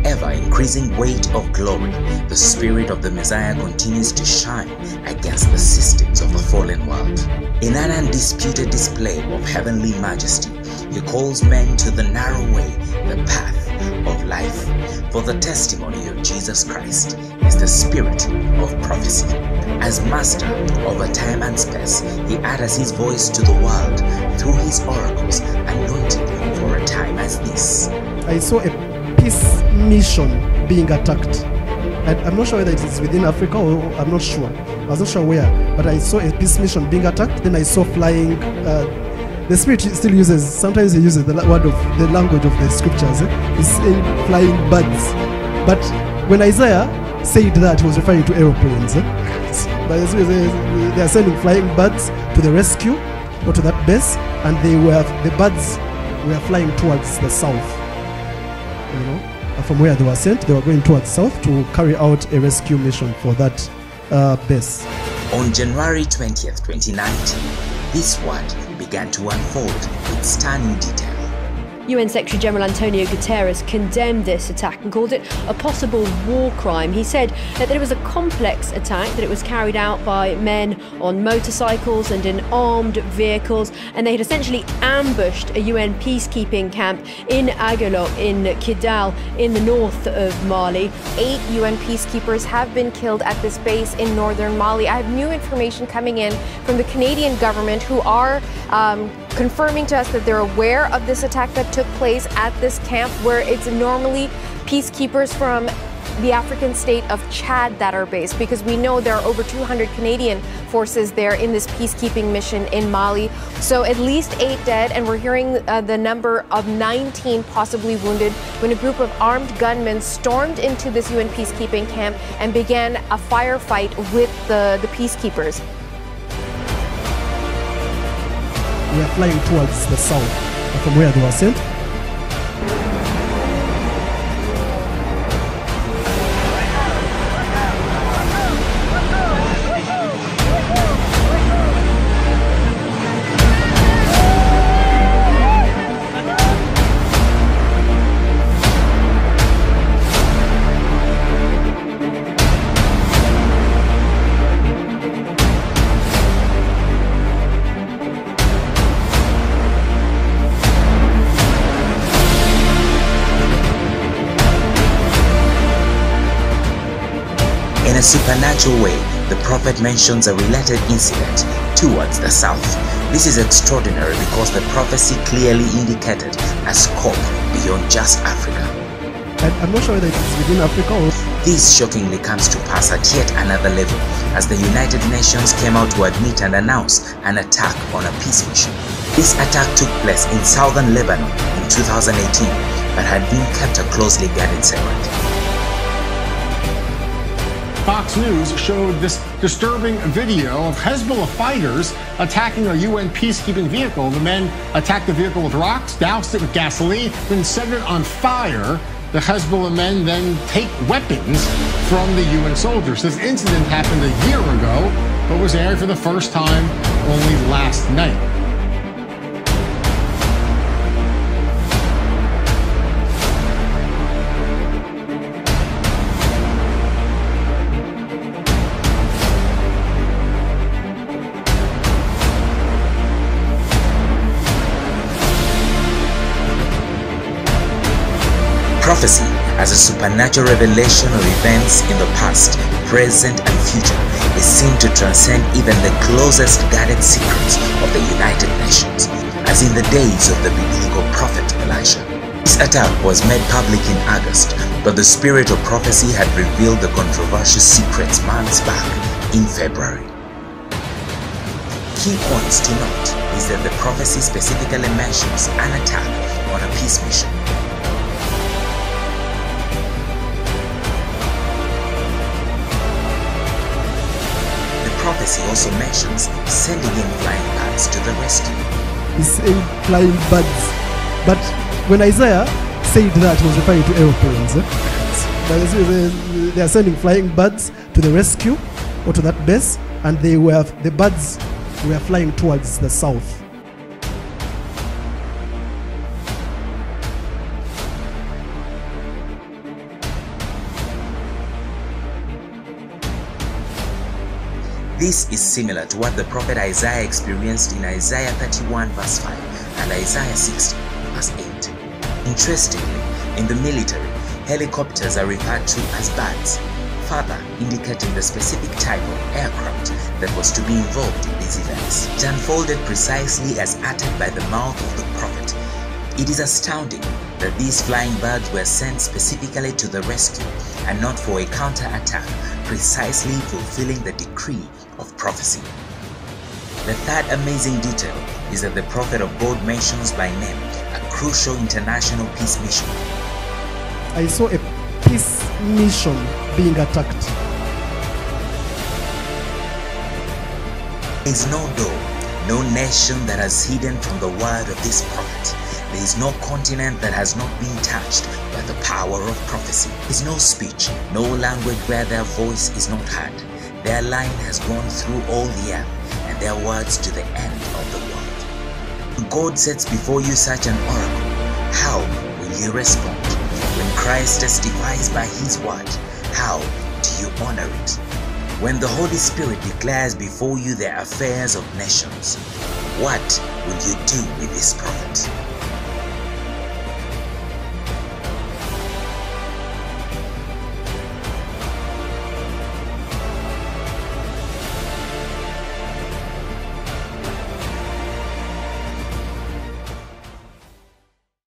ever-increasing weight of glory, the Spirit of the Messiah continues to shine against the systems of the fallen world. In an undisputed display of heavenly majesty, he calls men to the narrow way, the path of life. For the testimony of Jesus Christ is the spirit of prophecy. As master over time and space, he utters his voice to the world through his oracles, anointed for a time as this. I saw a peace mission being attacked. I'm not sure whether it is within Africa or I'm not sure. I was not sure where, but I saw a peace mission being attacked. Then I saw flying. The Spirit still uses, sometimes he uses the word of the language of the scriptures. He's saying flying birds. But when Isaiah said that, he was referring to aeroplanes. But they are sending flying birds to the rescue or to that base, and the birds were flying towards the south. You know, and from where they were sent, they were going towards south to carry out a rescue mission for that base. On January 20th, 2019, this word began to unfold with stunning detail. UN Secretary General Antonio Guterres condemned this attack and called it a possible war crime. He said that it was a complex attack, that it was carried out by men on motorcycles and in armed vehicles, and they had essentially ambushed a UN peacekeeping camp in Agolo in Kidal in the north of Mali. 8 UN peacekeepers have been killed at this base in northern Mali. I have new information coming in from the Canadian government, who are confirming to us that they're aware of this attack that took place at this camp, where it's normally peacekeepers from the African state of Chad that are based, because we know there are over 200 Canadian forces there in this peacekeeping mission in Mali. So at least 8 dead, and we're hearing the number of 19 possibly wounded when a group of armed gunmen stormed into this UN peacekeeping camp and began a firefight with the peacekeepers. We are flying towards the south from where they were sent. In a supernatural way, the prophet mentions a related incident towards the south. This is extraordinary because the prophecy clearly indicated a scope beyond just Africa. I'm not sure whether it is within Africa or... This shockingly comes to pass at yet another level, as the United Nations came out to admit and announce an attack on a peace mission. This attack took place in southern Lebanon in 2018, but had been kept a closely guarded secret. Fox News showed this disturbing video of Hezbollah fighters attacking a UN peacekeeping vehicle. The men attacked the vehicle with rocks, doused it with gasoline, then set it on fire. The Hezbollah men then take weapons from the UN soldiers. This incident happened a year ago, but was aired for the first time only last night. Prophecy as a supernatural revelation of events in the past, present and future is seen to transcend even the closest guarded secrets of the United Nations, as in the days of the biblical prophet Elisha. This attack was made public in August, but the spirit of prophecy had revealed the controversial secrets months back in February. Key points to note is that the prophecy specifically mentions an attack on a peace mission. Prophecy also mentions sending in flying birds to the rescue. He's saying flying birds. But when Isaiah said that, he was referring to aeroplanes. But they are sending flying birds to the rescue or to that base, and the birds were flying towards the south. This is similar to what the prophet Isaiah experienced in Isaiah 31 verse 5 and Isaiah 60 verse 8. Interestingly, in the military, helicopters are referred to as birds, further indicating the specific type of aircraft that was to be involved in these events. It unfolded precisely as uttered by the mouth of the prophet. It is astounding that these flying birds were sent specifically to the rescue and not for a counterattack, precisely fulfilling the decree of prophecy. The third amazing detail is that the prophet of God mentions by name a crucial international peace mission. I saw a peace mission being attacked. There is no door, no nation that has hidden from the word of this prophet. There is no continent that has not been touched by the power of prophecy. There is no speech, no language where their voice is not heard. Their line has gone through all the earth, and their words to the end of the world. God sets before you such an oracle. How will you respond? When Christ testifies by his word, how do you honor it? When the Holy Spirit declares before you the affairs of nations, what will you do with this prophet?